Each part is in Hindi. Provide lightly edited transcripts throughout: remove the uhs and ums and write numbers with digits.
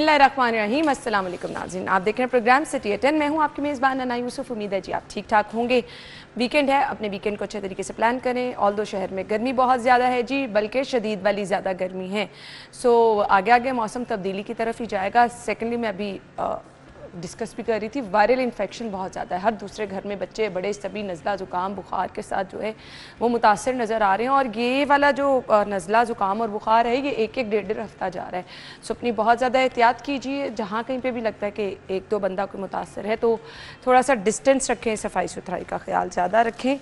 बिस्मिल्लाहिर्रहमानिर्रहीम। अस्सलाम वालेकुम नाज़रीन, आप देख रहे हैं प्रोग्राम सिटी एट 10। मैं हूं आपकी मेज़बान अना यूसुफ। उम्मीद है जी आप ठीक ठाक होंगे। वीकेंड है, अपने वीकेंड को अच्छे तरीके से प्लान करें। ऑल दो शहर में गर्मी बहुत ज़्यादा है जी, बल्कि शदीद वाली ज़्यादा गर्मी है। सो आगे आगे मौसम तब्दीली की तरफ ही जाएगा। सेकेंडली मैं अभी डिस्कस भी कर रही थी, वायरल इन्फेक्शन बहुत ज़्यादा है। हर दूसरे घर में बच्चे बड़े सभी नज़ला ज़ुकाम बुखार के साथ जो है वो मुतासर नज़र आ रहे हैं। और ये वाला जो नज़ला ज़ुकाम और बुखार है ये एक एक डेढ़ हफ्ता जा रहा है। सो अपनी बहुत ज़्यादा एहतियात कीजिए। जहाँ कहीं पे भी लगता है कि एक दो बंदा कोई मुतासर है तो थोड़ा सा डिस्टेंस रखें, सफाई सुथराई का ख्याल ज़्यादा रखें।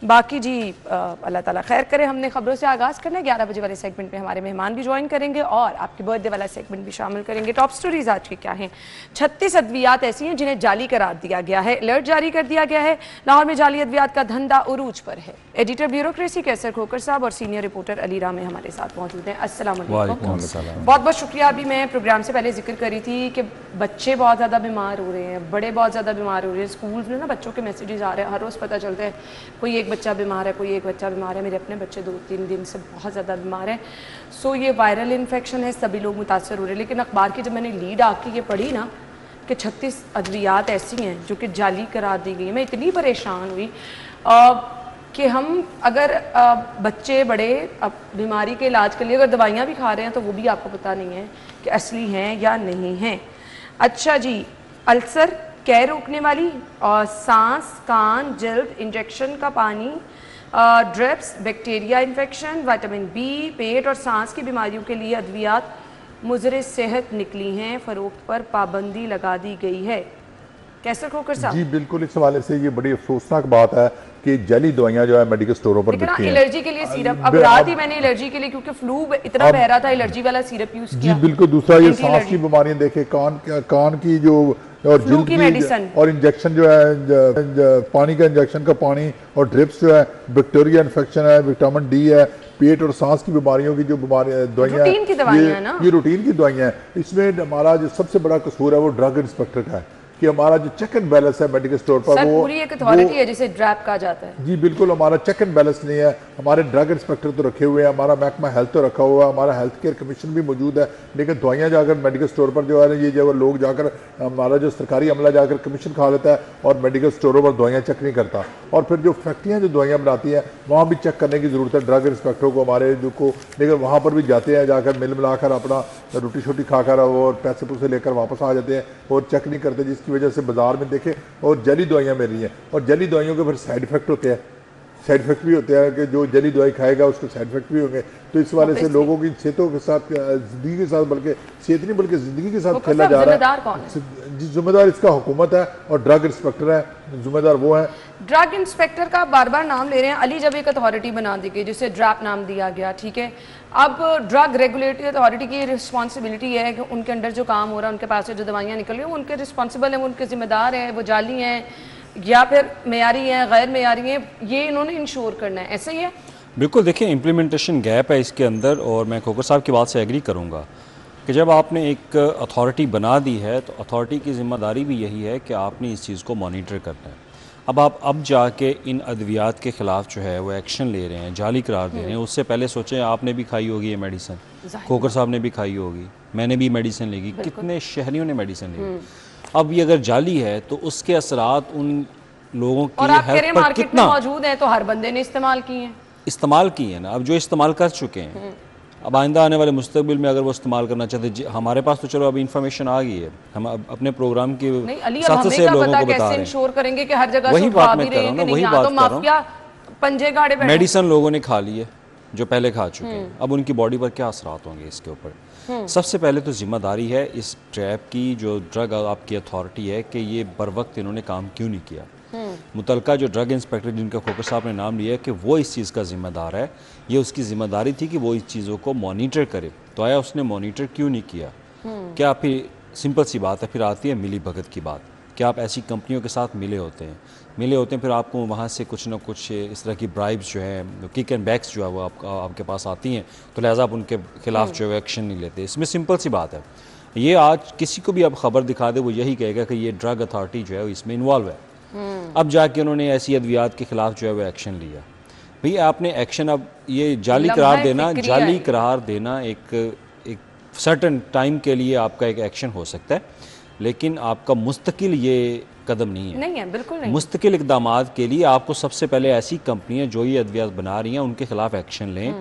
बाकी जी अल्लाह ताला खैर करे। हमने खबरों से आगाज़ करना है। 11 बजे वाले सेगमेंट में हमारे मेहमान भी ज्वाइन करेंगे और आपकी बर्थडे वाला सेगमेंट भी शामिल करेंगे। टॉप स्टोरीज आज की क्या हैं? 36 अद्वियात ऐसी हैं जिन्हें जाली करार दिया गया है। अलर्ट जारी कर दिया गया है। लाहौर में जाली अद्वियात का धंधा उरूज पर है। एडिटर ब्यूरोक्रेसी कैसर खोकर साहब और सीनियर रिपोर्टर अली रामे हमारे साथ मौजूद हैं। अस्सलाम वालेकुम। बहुत बहुत शुक्रिया। अभी मैं प्रोग्राम से पहले जिक्र करी थी कि बच्चे बहुत ज़्यादा बीमार हो रहे हैं, बड़े बहुत ज़्यादा बीमार हो रहे हैं। स्कूल में ना बच्चों के मैसेजेस आ रहे हैं, हर रोज़ पता चलता है कोई एक बच्चा बीमार है, कोई एक बच्चा बीमार है। मेरे अपने बच्चे 2-3 दिन से बहुत ज़्यादा बीमार हैं। सो ये वायरल इन्फेक्शन है, सभी लोग मुतासर हो रहे हैं। लेकिन अखबार की जब मैंने लीड आके ये पढ़ी ना कि 36 अद्वियात ऐसी हैं जो कि जाली करार दी गई हैं, मैं इतनी परेशान हुई कि हम अगर बच्चे बड़े अब बीमारी के इलाज के लिए अगर दवाइयाँ भी खा रहे हैं तो वो भी आपको पता नहीं है कि असली हैं या नहीं हैं। अच्छा जी, अल्सर, कैर रोकने वाली और सांस, कान, जल्द, इंजेक्शन का पानी, drips, bacteria infection, vitamin B, पेट और सांस की बीमारियों के लिए अद्वियात मुज़र सेहत निकली हैं। फ़रोख्त पर पाबंदी लगा दी गई है। कैसर खोकर साहब जी बिल्कुल, इस हवाले से ये बड़ी अफसोसनाक बात है कि जैली दवाइयाँ जो है मेडिकल स्टोरों पर बिकती हैं। एलर्जी के लिए सिरप, अब रात ही मैंने एलर्जी के लिए क्योंकि फ्लू इतना बह रहा था, एलर्जी वाला सिरप यूज किया। जी बिल्कुल। दूसरा ये सांस की बीमारियां देखे, कान की जो और जिल्द की मेडिसिन और इंजेक्शन जो है, पानी का इंजेक्शन का पानी और ड्रिप्स जो है, बैक्टीरिया इन्फेक्शन है, विटामिन डी है, पेट और सांस की बीमारियों की जो दवाइयाँ ये रूटीन की दवाइयाँ हैं। इसमें हमारा जो सबसे बड़ा कसूर है वो ड्रग इंस्पेक्टर का है कि हमारा जो चेक एंड बैलेंस है मेडिकल स्टोर पर वो पूरी एक अथॉरिटी है जिसे ड्रैप कहा जाता है। जी बिल्कुल, हमारा चेक एंड बैलेंस नहीं है। हमारे ड्रग इंस्पेक्टर तो रखे हुए हैं, हमारा महकमा हेल्थ तो रखा हुआ है, हमारा हेल्थ केयर कमीशन भी मौजूद है, लेकिन दवाइयाँ जाकर मेडिकल स्टोर पर जो है ये जो लोग जाकर हमारा जो सरकारी अमला जाकर कमीशन खा लेता है और मेडिकल स्टोरों पर दवाइयाँ चेक नहीं करता। और फिर जो फैक्ट्रियाँ जो दवाइयाँ बनाती हैं वहाँ भी चेक करने की ज़रूरत है ड्रग इंस्पेक्टरों को हमारे जो को, लेकिन वहाँ पर भी जाते हैं, जाकर मिल मिलाकर अपना रोटी शोटी खाकर और पैसे पूसे लेकर वापस आ जाते हैं और चेक नहीं करते, जिसकी वजह से बाजार में देखें और जली दवाइयाँ मिल रही हैं। और जली दवाइयों के फिर साइड इफेक्ट होते हैं, साइड इफेक्ट भी होते हैं कि जो जली दवाई खाएगा उसको साइड इफेक्ट भी होंगे। तो इस वाले से लोगों की सेहतों के साथ, जिंदगी के साथ, बल्कि सेहत नहीं बल्कि जिंदगी के साथ खेला जा रहा है। जी जिम्मेदार इसका हुकूमत है और ड्रग इंस्पेक्टर है, जिम्मेदार वो है। ड्रग इंस्पेक्टर का बार बार नाम ले रहे हैं। अली जब एक अथॉरिटी बना दी गई जिसे ड्रैप नाम दिया गया, ठीक है, अब ड्रग रेगुलेटरी अथॉरिटी की रिस्पॉन्सिबिलिटी है कि उनके अंडर जो काम हो रहा है, उनके पास से जो दवाइयाँ निकल रही हैं उनके रिस्पॉन्सिबल हैं, उनके जिम्मेदार हैं, वो जाली हैं या फिर मेयारी हैं, गैर मेयारी हैं, ये इन्होंने इंश्योर करना है। ऐसा ही है? बिल्कुल। देखिए, इम्प्लीमेंटेशन गैप है इसके अंदर और मैं खोकर साहब की बात से एग्री करूँगा कि जब आपने एक अथॉरिटी बना दी है तो अथॉरिटी की ज़िम्मेदारी भी यही है कि आपने इस चीज़ को मॉनिटर करना है। अब आप जाके इन अद्वियात के ख़िलाफ़ जो है वो एक्शन ले रहे हैं, जाली करार दे रहे हैं। उससे पहले सोचें, आपने भी खाई होगी ये मेडिसिन, खोकर साहब ने भी खाई होगी, मैंने भी मेडिसिन लेगी, कितने शहरियों ने मेडिसिन ली। अब ये अगर जाली है तो उसके असरात उन लोगों की और आप कह रहे हैं मार्केट में मौजूद हैं तो हर बंदे ने इस्तेमाल की हैं ना। अब जो इस्तेमाल कर चुके हैं, अब आइंदा आने वाले मुस्तकबिल में अगर वो इस्तेमाल करना चाहते, हमारे पास तो चलो अभी इन्फॉर्मेशन आ गई है, हम अपने प्रोग्राम की साथ से लोगों को बता रहे हैं। करेंगे कि हर जगह वही बात मैं कर रहा हूँ ना, वही बात कर रहा हूँ। पंजे गाड़े मेडिसिन लोगों ने खा ली है जो पहले खा चुके हैं, अब उनकी बॉडी पर क्या असरात होंगे इसके ऊपर। सबसे पहले तो जिम्मेदारी है इस ट्रैप की, जो ड्रग आपकी अथॉरिटी है, कि ये बर वक्त इन्होंने काम क्यों नहीं किया। मुतलका जो ड्रग इंस्पेक्टर जिनका खोकर साहब ने नाम लिया है कि वो इस चीज़ का ज़िम्मेदार है, ये उसकी ज़िम्मेदारी थी कि वो इस चीज़ों को मॉनिटर करे, तो आया उसने मॉनिटर क्यों नहीं किया। क्या फिर सिंपल सी बात है, फिर आती है मिली भगत की बात। क्या आप ऐसी कंपनियों के साथ मिले होते हैं, फिर आपको वहाँ से कुछ ना कुछ इस तरह की ब्राइब्स जो है, किक एंड बैक्स जो है वो आपके पास आती हैं, तो लिहाजा आप उनके खिलाफ जो है एक्शन नहीं लेते। इसमें सिंपल सी बात है। ये आज किसी को भी आप खबर दिखा दे वो यही कहेगा कि ये ड्रग अथॉरिटी जो है इसमें इन्वॉल्व है। अब जाके उन्होंने ऐसी अद्वियात के खिलाफ जो है वो एक्शन लिया। भई आपने एक्शन, अब ये जाली करार देना एक सर्टन टाइम के लिए आपका एक एक्शन हो सकता है, लेकिन आपका मुस्तकिल ये कदम नहीं है। नहीं है, बिल्कुल नहीं। मुस्तकिल इक़दामात के लिए आपको सबसे पहले ऐसी कंपनियां जो ये अद्वियात बना रही हैं उनके खिलाफ एक्शन लें,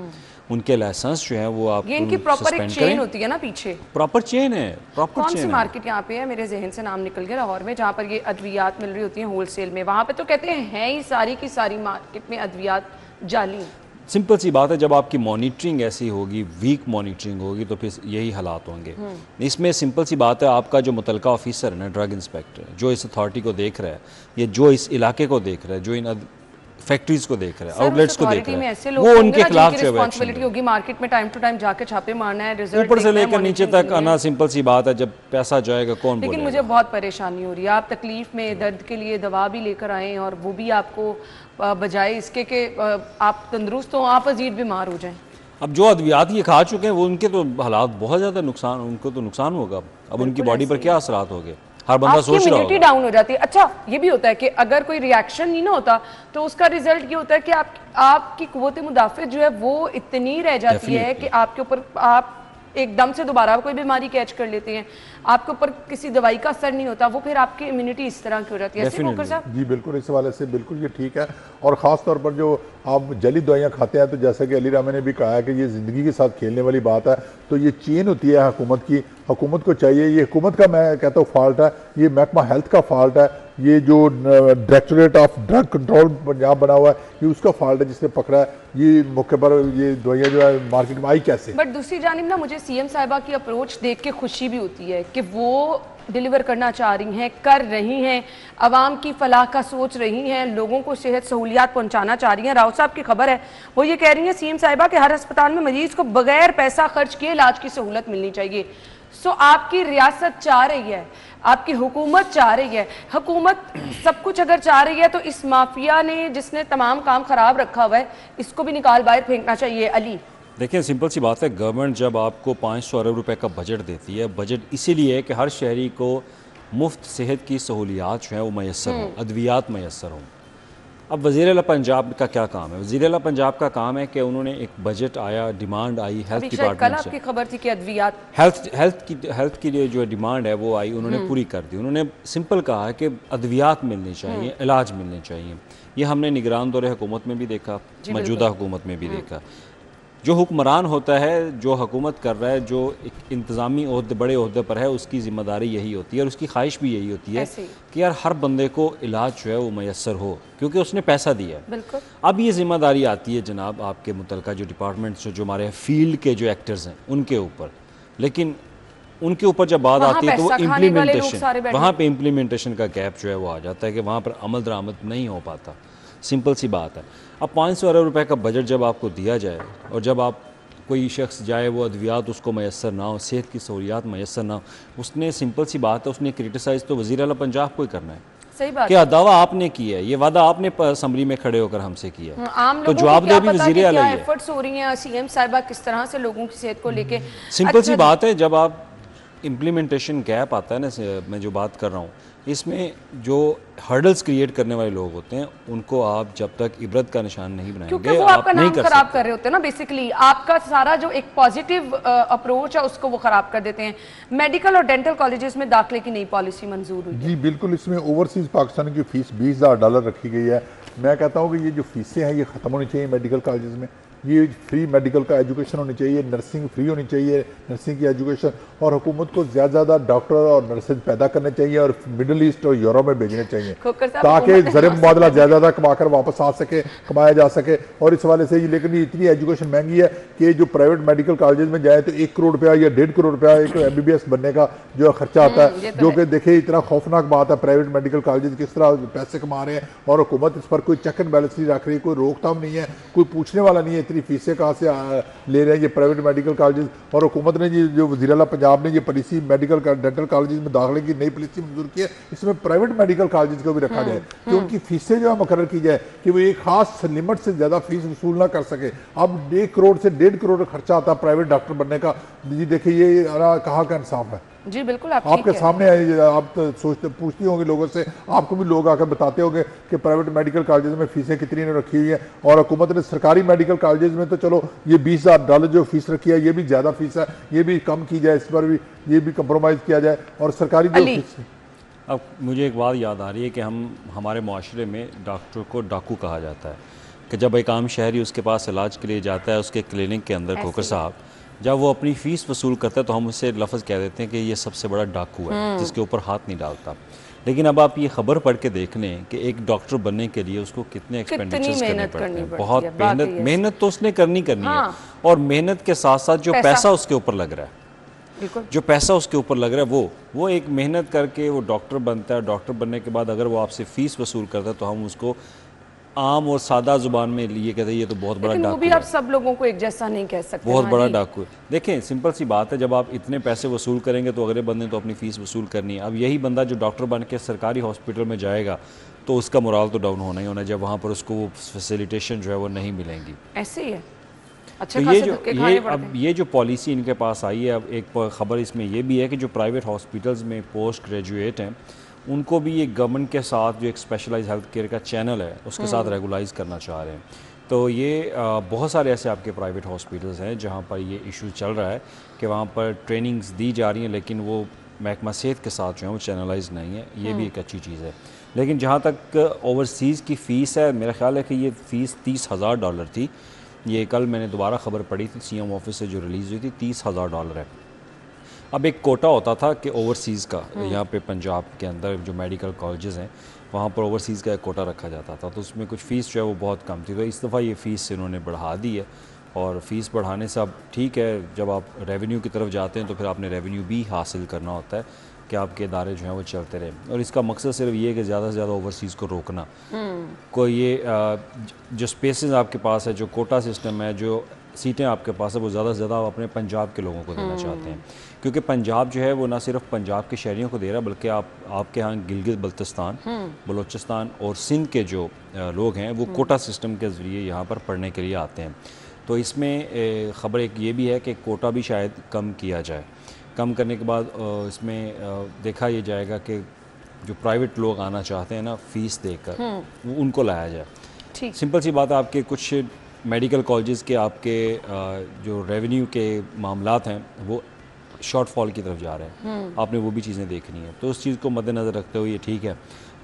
उनके लाइसेंस जो है वो आप ये इनकी प्रॉपर एक सस्पेंड चेन करें। होती है ना पीछे। प्रॉपर चेन है, प्रॉपर कौन सी चेन है। मार्केट यहाँ पे है, मेरे जहन से नाम निकल गया, लाहौर में, जहाँ पर ये अद्वियात मिल रही होती हैं होलसेल में, वहाँ पे तो कहते हैं है ही सारी की सारी मार्केट में अद्वियात जाली। सिंपल सी बात है, जब आपकी मॉनिटरिंग ऐसी होगी, वीक मॉनिटरिंग होगी, तो फिर यही हालात होंगे। इसमें सिंपल सी बात है, आपका जो मुतलका ऑफिसर है ना, ड्रग इंस्पेक्टर, जो इस अथॉरिटी को देख रहा है, या जो इस इलाके को देख रहा है, जो इन फैक्ट्रीज को देख रहा है, आउटलेट्स को देख रहा है, वो उनके खिलाफ जो रिस्पांसिबिलिटी होगी मार्केट में टाइम टू टाइम जाके छापे मारना है, रिजल्ट ऊपर से लेकर नीचे तक आना। सिंपल सी बात है, जब पैसा जाएगा कौन लेकिन बोलेगा? मुझे बहुत परेशानी हो रही है। आप तकलीफ में, दर्द के लिए दवा भी लेकर आए और वो भी आपको बजाय इसके कि आप तंदुरुस्त हो, आप अजीब बीमार हो जाएं। अब जो अद्वियात ये खा चुके हैं वो उनके तो हालात बहुत ज़्यादा नुकसान, उनको तो नुकसान होगा। अब उनकी बॉडी पर क्या असरात होंगे, हर बंदा सोच रहा इम्यूनिटी होगा। डाउन हो जाती है। अच्छा, ये भी होता है कि अगर कोई रिएक्शन नहीं ना होता तो उसका रिजल्ट ये होता है कि आपकी कुव्वत मुदाफ़ित जो है वो इतनी रह जाती है कि आपके ऊपर आप एकदम से दोबारा कोई बीमारी कैच कर लेते हैं, आपके ऊपर किसी दवाई का असर नहीं होता, वो फिर आपकी इम्यूनिटी इस तरह की हो जाती है। ऐसे खोकर साहब? जी बिल्कुल, इस हवाले से बिल्कुल ये ठीक है। और ख़ास तौर पर जो आप जली दवाइयाँ खाते हैं, तो जैसा कि अली रामा ने भी कहा है कि ये ज़िंदगी के साथ खेलने वाली बात है। तो ये चेन होती है हुकूमत की, हुकूमत को चाहिए, ये हुकूमत का मैं कहता हूँ फॉल्ट है, ये महकमा हेल्थ का फॉल्ट है, ये जो directorate of drug control Punjab बना हुआ है, ये उसका फॉल्ट है जिसने पकड़ा है ये मौके पर ये दवाइयाँ जो है मार्केट में आई कैसे। बट दूसरी जानिब ना, मुझे सीएम साहिबा की अप्रोच देख के खुशी भी होती है कि वो डिलीवर करना चाह रही हैं, कर रही हैं, आवाम की फलाह का सोच रही हैं, लोगों को सेहत सहूलियात पहुंचाना चाह रही हैं। राव साहब की खबर है, वो ये कह रही हैं सीएम साहिबा के हर अस्पताल में मरीज को बगैर पैसा खर्च किए इलाज की सहूलत मिलनी चाहिए। सो आपकी रियासत चाह रही है, आपकी हुकूमत चाह रही है, हुकूमत सब कुछ अगर चाह रही है तो इस माफिया ने जिसने तमाम काम खराब रखा हुआ है इसको भी निकाल बाहर फेंकना चाहिए। अली देखिए, सिंपल सी बात है, गवर्नमेंट जब आपको 500 अरब रुपए का बजट देती है, बजट इसीलिए है कि हर शहरी को मुफ्त सेहत की सहूलियात जो है वो मैसर हों, अद्वियात मैसर हों। अब वज़ीर आला पंजाब का क्या काम है? वज़ीर आला पंजाब का काम है कि उन्होंने एक बजट आया, डिमांड आई हेल्थ कल डिपार्टमेंट से, आपकी खबर थी कि अद्वियात हेल्थ की जो डिमांड है वो आई, उन्होंने पूरी कर दी। उन्होंने सिंपल कहा है कि अद्वियात मिलनी चाहिए, इलाज मिलने चाहिए। ये हमने निगरान दौरे हुकूमत में भी देखा, मौजूदा हुकूमत में भी देखा। जो हुक्मरान होता है, जो हुकूमत कर रहा है, जो एक इंतज़ामी ओहदे, बड़े ओहदे पर है, उसकी ज़िम्मेदारी यही होती है और उसकी ख्वाहिश भी यही होती है कि यार हर बंदे को इलाज जो है वो मैसर हो, क्योंकि उसने पैसा दिया है। बिल्कुल। अब ये ज़िम्मेदारी आती है जनाब आपके मुतलका जो डिपार्टमेंट्स, जो हमारे फील्ड के जो एक्टर्स हैं उनके ऊपर। लेकिन उनके ऊपर जब बात आती है तो वो इम्प्लीमेंटेशन, वहाँ पर इम्प्लीमेंटेशन का गैप जो है वो आ जाता है कि वहाँ पर अमल दरामद नहीं हो पाता। सिंपल सी बात है। अब 500 अरब रुपए का बजट जब आपको दिया जाए और जब आप कोई शख्स जाए, वो अद्वियात उसको मैसर ना हो, सेहत की सहूलियात मैसर ना हो, उसने सिंपल सी बात है, उसने क्रिटिसाइज़ तो वज़ीर आला पंजाब को ही करना है। सही बात क्या दावा आपने किया है, ये वादा आपने असम्बली में खड़े होकर हमसे किया है, आम तो जवाबदेही भी वज़ीर आला ही है। एफर्ट्स हो रही हैं सीएम साहिबा किस तरह से लोगों की सेहत को लेके। सिंपल सी बात है, जब आप इम्प्लीमेंटेशन गैप आता है ना, मैं जो बात कर रहा हूँ, इसमें जो हर्डल्स क्रिएट करने वाले लोग होते हैं उनको आप जब तक इबरत का निशान नहीं बनाएंगे, क्योंकि वो आपका नाम खराब कर रहे होते हैं ना। बेसिकली आपका सारा जो एक पॉजिटिव अप्रोच है उसको वो खराब कर देते हैं। मेडिकल और डेंटल कॉलेजेस में दाखिले की नई पॉलिसी मंजूर हुई जी बिल्कुल, इसमें ओवरसीज़ पाकिस्तान की फ़ीस $20,000 रखी गई है। मैं कहता हूँ कि ये जो फीसें हैं ये ख़त्म होनी चाहिए मेडिकल कॉलेज में। ये फ्री मेडिकल का एजुकेशन होनी चाहिए, नर्सिंग फ्री होनी चाहिए, नर्सिंग की एजुकेशन, और हुकूमत को ज़्यादा डॉक्टर और नर्सेज पैदा करने चाहिए और मिडल ईस्ट और यूरोप में भेजने चाहिए ताकि ज़र मुबादला ज़्यादा कमाकर वापस आ सके, कमाया जा सके। और इस वाले से लेकिन इतनी एजुकेशन महंगी है कि जो प्राइवेट मेडिकल कॉलेज में जाए तो 1 करोड़ रुपया या 1.5 करोड़ रुपया एक MBBS बनने का जो खर्चा आता है, जो कि देखिए इतना खौफनाक बात है। प्राइवेट मेडिकल कॉलेज किस तरह पैसे कमा रहे हैं और हुकूमत इस पर कोई चेक एंड बैलेंस नहीं रख रही, कोई रोकथाम नहीं है, कोई पूछने वाला नहीं है इतनी फीसें कहाँ से ले रहे हैं ये प्राइवेट मेडिकल कॉलेज। और हुकूमत ने ये जो वज़ीर आला पंजाब ने ये पॉलिसी मेडिकल डेंटल कॉलेज में दाखिले की नई पॉलिसी मंजूर की है, इसमें प्राइवेट मेडिकल कॉलेज को भी रखा जाए कि उनकी फीसें जो है मुकर्रर की जाए कि वो एक खास लिमिट से ज़्यादा फीस वसूल ना कर सके। अब 1 करोड़ से 1.5 करोड़ खर्चा आता है प्राइवेट डॉक्टर बनने का। जी देखिए ये कहाँ का इंसाफ है। जी बिल्कुल, आप ठीक आपके है। सामने है, आप तो सोचते पूछती होंगे लोगों से, आपको भी लोग आकर बताते होंगे कि प्राइवेट मेडिकल कॉलेजेस में फीसें कितनी ने रखी हुई है, और हुकूमत ने सरकारी मेडिकल कॉलेजेस में तो चलो ये $20,000 जो फीस रखी है ये भी ज़्यादा फीस है, ये भी कम की जाए, इस पर भी ये भी कंप्रोमाइज़ किया जाए, और सरकारी जो फीस। अब मुझे एक बात याद आ रही है कि हमारे माशरे में डॉक्टर को डाकू कहा जाता है, कि जब एक आम शहरी उसके पास इलाज के लिए जाता है उसके क्लिनिक के अंदर, खोकर साहब जब वो अपनी फ़ीस वसूल करता है तो हम उससे लफ्ज़ कह देते हैं कि ये सबसे बड़ा डाकू है जिसके ऊपर हाथ नहीं डालता। लेकिन अब आप ये खबर पढ़ के देख लें कि एक डॉक्टर बनने के लिए उसको कितने एक्सपेंडिचर्स करने पड़ते हैं। बहुत मेहनत तो उसने करनी है, और मेहनत के साथ साथ जो पैसा उसके ऊपर लग रहा है, जो पैसा उसके ऊपर लग रहा है वो एक मेहनत करके वो डॉक्टर बनता है। डॉक्टर बनने के बाद अगर वो आपसे फ़ीस वसूल करता है तो हम उसको आम और सादा जुबान में लिए कहते हैं ये तो बहुत बड़ा डाकू है। वो भी आप सब लोगों को एक जैसा नहीं कह सकते, बहुत बड़ा डाकू है। देखें, सिंपल सी बात है, जब आप इतने पैसे वसूल करेंगे तो अगले बंदे तो अपनी फ़ीस वसूल करनी है। अब यही बंदा जो डॉक्टर बन के सरकारी हॉस्पिटल में जाएगा तो उसका मोराल तो डाउन होना ही होना, जब वहाँ पर उसको वो फैसिलिटेशन जो है वो नहीं मिलेंगी। ऐसे ही है। अच्छा, तो ये जो पॉलिसी इनके पास आई है, अब एक खबर इसमें ये भी है कि जो प्राइवेट हॉस्पिटल्स में पोस्ट ग्रेजुएट हैं उनको भी ये गवर्नमेंट के साथ जो एक स्पेशलाइज हेल्थ केयर का चैनल है उसके साथ रेगुलाइज करना चाह रहे हैं। तो ये बहुत सारे ऐसे आपके प्राइवेट हॉस्पिटल्स हैं जहाँ पर ये इशू चल रहा है कि वहाँ पर ट्रेनिंग्स दी जा रही हैं लेकिन वो महकमा सेहत के साथ जो है वो चैनलाइज नहीं है। ये भी एक अच्छी चीज़ है। लेकिन जहाँ तक ओवरसीज़ की फ़ीस है, मेरा ख्याल है कि ये फ़ीस $30,000 थी। ये कल मैंने दोबारा ख़बर पढ़ी थी CM ऑफिस से जो रिलीज़ हुई थी, $30,000 है। अब एक कोटा होता था कि ओवरसीज़ का, यहाँ पे पंजाब के अंदर जो मेडिकल कॉलेजेस हैं वहाँ पर ओवरसीज़ का एक कोटा रखा जाता था, तो उसमें कुछ फ़ीस जो है वो बहुत कम थी। तो इस दफ़ा ये फ़ीस इन्होंने बढ़ा दी है, और फ़ीस बढ़ाने से अब ठीक है, जब आप रेवेन्यू की तरफ जाते हैं तो फिर आपने रेवेन्यू भी हासिल करना होता है कि आपके इदारे जो हैं वो चलते रहें। और इसका मकसद सिर्फ ये है कि ज़्यादा से ज़्यादा ओवरसीज़ को रोकना। कोई ये जो स्पेसेस आपके पास है, जो कोटा सिस्टम है, जो सीटें आपके पास है, वो ज़्यादा से ज़्यादा आप अपने पंजाब के लोगों को देना चाहते हैं, क्योंकि पंजाब जो है वो ना सिर्फ पंजाब के शहरियों को दे रहा है बल्कि आपके यहाँ गिलगित बल्तिस्तान, बलूचिस्तान और सिंध के जो लोग हैं वो कोटा सिस्टम के ज़रिए यहाँ पर पढ़ने के लिए आते हैं। तो इसमें ख़बर एक ये भी है कि कोटा भी शायद कम किया जाए। कम करने के बाद इसमें देखा ये जाएगा कि जो प्राइवेट लोग आना चाहते हैं ना फ़ीस देकर, उनको लाया जाए। सिंपल सी बात है, आपके कुछ मेडिकल कॉलेजेस के आपके जो रेवेन्यू के मामलात हैं वो शॉर्टफॉल की तरफ जा रहे हैं। आपने वो भी चीज़ें देखनी है, तो उस चीज़ को मद्देनज़र रखते हुए ये ठीक है।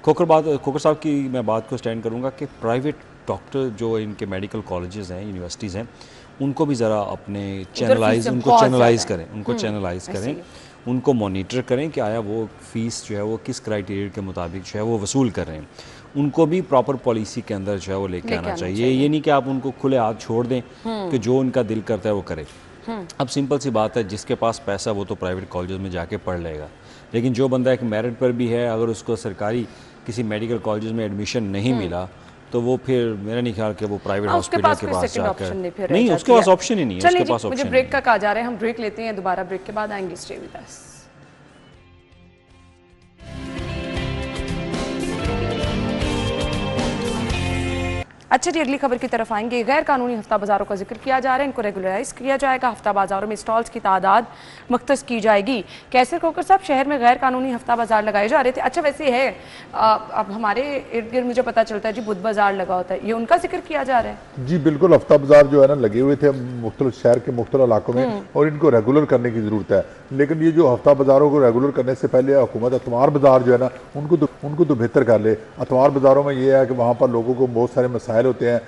खोकर साहब की मैं बात को स्टैंड करूँगा कि प्राइवेट डॉक्टर जो इनके मेडिकल कॉलेजेस हैं, यूनिवर्सिटीज़ हैं, उनको भी ज़रा अपने चैनलाइज करें, उनको मॉनिटर करें कि आया वो फ़ीस जो है वो किस क्राइटेरिया के मुताबिक जो है वो वसूल कर रहे हैं। उनको भी प्रॉपर पॉलिसी के अंदर जो है वो लेके आना चाहिए। ये नहीं कि आप उनको खुले हाथ छोड़ दें कि जो उनका दिल करता है वो करे। अब सिंपल सी बात है, जिसके पास पैसा वो तो प्राइवेट कॉलेज में जाके पढ़ लेगा, लेकिन जो बंदा एक मेरिट पर भी है, अगर उसको सरकारी किसी मेडिकल कॉलेज में एडमिशन नहीं मिला तो वो फिर मेरा नहीं ख्याल कि वो प्राइवेट हॉस्पिटल के पास जाकर नहीं, उसके पास ऑप्शन ही नहीं है। उसके पास मुझे ब्रेक का कहा जा रहा है, हम ब्रेक लेते हैं, दोबारा ब्रेक के बाद आएंगे। Stay with us. अच्छा जी, अगली खबर की तरफ आएंगे। गैर कानूनी हफ्ता बाज़ारों का जिक्र किया जा रहा है, इनको रेगुलराइज किया जाएगा। हफ्ता बाज़ारों में स्टॉल्स की तादाद मुख्तस की जाएगी। कैसर खोकर साहब, शहर में गैर कानूनी हफ्ता बाज़ार लगाए जा रहे थे। अच्छा, वैसे है अब हमारे इर्द गिर्द मुझे पता चलता है जी बुध बाज़ार लगा होता है, ये उनका जिक्र किया जा रहा है? जी बिल्कुल, हफ्ता बाज़ार जो है ना लगे हुए थे मुख्तलिफ शहर के मुख्तलिफ इलाकों में, और इनको रेगुलर करने की ज़रूरत है। लेकिन ये जो हफ्ता बाज़ारों को रेगुलर करने से पहले हुकूमत अतवार बाज़ार जो है ना उनको तो बेहतर कर ले। अतवार बाज़ारों में ये है कि वहाँ पर लोगों को बहुत सारे मसाइल होते हैं,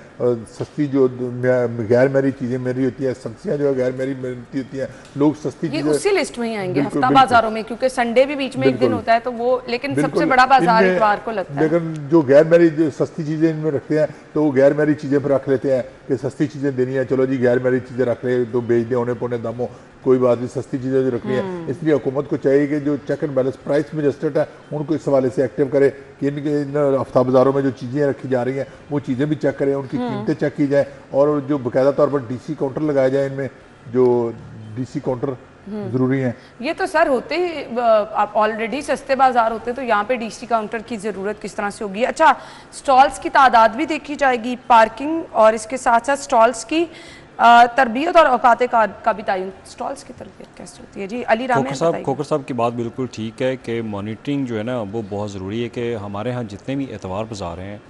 सस्ती जो गैर मेरी चीज़ें मेरी होती है, सब्जियां जो है गैर मेरी मिलती होती हैं, लोग सस्ती चीज़ें उसी लिस्ट में ही आएंगे हफ्ता बाज़ारों में, क्योंकि संडे भी बीच में एक दिन होता है तो वो, लेकिन सबसे बड़ा बाज़ार इतवार को लगता है। लेकिन जो गैर मेरी जो सस्ती चीज़ें इनमें रखते हैं तो वो गैर मेरी चीज़ें पर रख लेते हैं कि सस्ती चीज़ें देनी है, चलो जी गैर मेरी चीज़ें रख ले तो बेच दें, पौने दामों, कोई बात नहीं, सस्ती चीज़ें जो रखनी है। इसलिए हुकूमत को चाहिए कि जो check and balance price magistrate है उनको इस हवाले से एक्टिव करे कि इन हफ्ता बाज़ारों में जो चीज़ें रखी जा रही हैं वो चीज़ें भी चेक करें, उनकी कीमतें चेक की जाए, और जो बाकायदा तौर पर DC काउंटर लगाए जाए इनमें, जो DC काउंटर जरूरी है। ये तो सर होते ही आप ऑलरेडी सस्ते बाजार होते तो यहाँ पे DC काउंटर की ज़रूरत किस तरह से होगी? अच्छा, स्टॉल्स की तादाद भी देखी जाएगी, पार्किंग और इसके साथ साथ स्टॉल्स की तरबियत और औकात कार का भी तयन, स्टॉल्स की तरबियत कैसे होती है जी? अली राम खोकर साहब की बात बिल्कुल ठीक है कि मॉनिटरिंग जो है ना वो बहुत ज़रूरी है कि हमारे यहाँ जितने भी एतवार बाज़ार हैं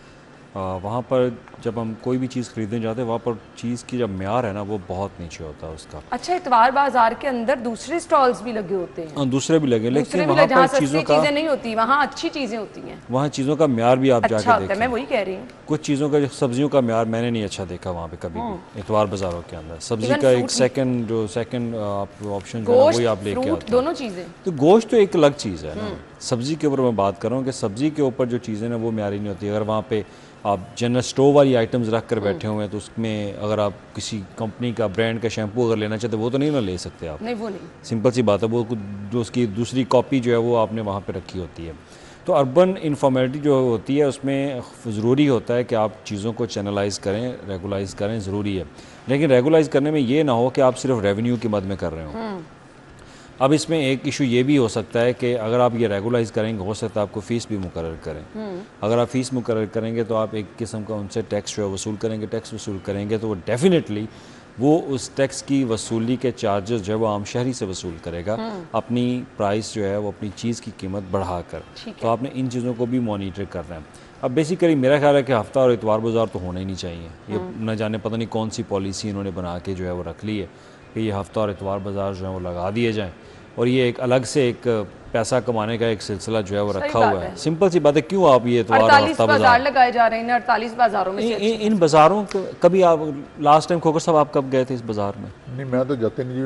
वहाँ पर जब हम कोई भी चीज़ ख़रीदने जाते हैं वहाँ पर चीज़ की जब म्यार है ना वो बहुत नीचे होता है उसका। अच्छा, इतवार बाजार के अंदर दूसरे स्टॉल्स भी लगे होते हैं? दूसरे भी लगे, लेकिन वहाँ पर चीज़ें नहीं होती, वहाँ अच्छी चीज़ें होती हैं, वहाँ चीज़ों का म्यार भी आप अच्छा जाके देखें। मैं वही कह रही हूँ, कुछ चीज़ों का, सब्जियों का म्यार मैंने नहीं अच्छा देखा वहाँ पे कभी भी इतवार बाज़ारों के अंदर। सब्जी का एक सेकंड आप ऑप्शन जो है वही आप लेके आते हैं, दोनों चीज़ें। तो गोश्त तो एक अलग चीज़ है ना, सब्जी के ऊपर मैं बात कर रहा हूँ कि सब्जी के ऊपर जो चीज़ें ना वो म्यारी नहीं होती। अगर वहाँ पे आप जनरल स्टोर वाली आइटम्स रख कर बैठे हुए हैं तो उसमें अगर आप किसी कंपनी का ब्रांड का शैम्पू अगर लेना चाहते वो तो नहीं ना ले सकते आप, नहीं वो नहीं, सिंपल सी बात है, वो जो उसकी दूसरी कॉपी जो है वो आपने वहाँ पे रखी होती है। तो अर्बन इन्फॉर्मेलिटी जो होती है उसमें ज़रूरी होता है कि आप चीज़ों को चैनलाइज़ करें, रेगुलाइज़ करें, ज़रूरी है। लेकिन रेगुलाइज़ करने में ये ना हो कि आप सिर्फ रेवेन्यू की मद में कर रहे हो। अब इसमें एक इशू ये भी हो सकता है कि अगर आप ये रेगुलाइज़ करेंगे हो सकता है आपको फ़ीस भी मुकर्रर करें। अगर आप फ़ीस मुकर्रर करेंगे तो आप एक किस्म का उनसे टैक्स जो है वसूल करेंगे, टैक्स वसूल करेंगे तो वो डेफिनेटली वो उस टैक्स की वसूली के चार्जेस जो है वो आम शहरी से वसूल करेगा अपनी प्राइस जो है वो अपनी चीज़ की कीमत बढ़ाकर। तो आपने इन चीज़ों को भी मॉनिटर करना है। अब बेसिकली मेरा ख्याल है कि हफ्ता और इतवार बाज़ार तो होना ही नहीं चाहिए। ये न जाने पता नहीं कौन सी पॉलिसी इन्होंने बना के जो है वो रख ली है कि ये हफ्ता और इतवार बाज़ार जो है वो लगा दिए जाएँ और ये एक अलग से एक पैसा कमाने का एक सिलसिला जो है वो रखा हुआ है। सिंपल सी बात है, क्यों आप ये इतवार और हफ्ता बाज़ार लगाए जा रहे हैं 48 बाज़ारों में इन बाज़ारों कभी आप लास्ट टाइम खोकर साहब आप कब गए थे इस बाज़ार में? नहीं मैं तो जाते नहीं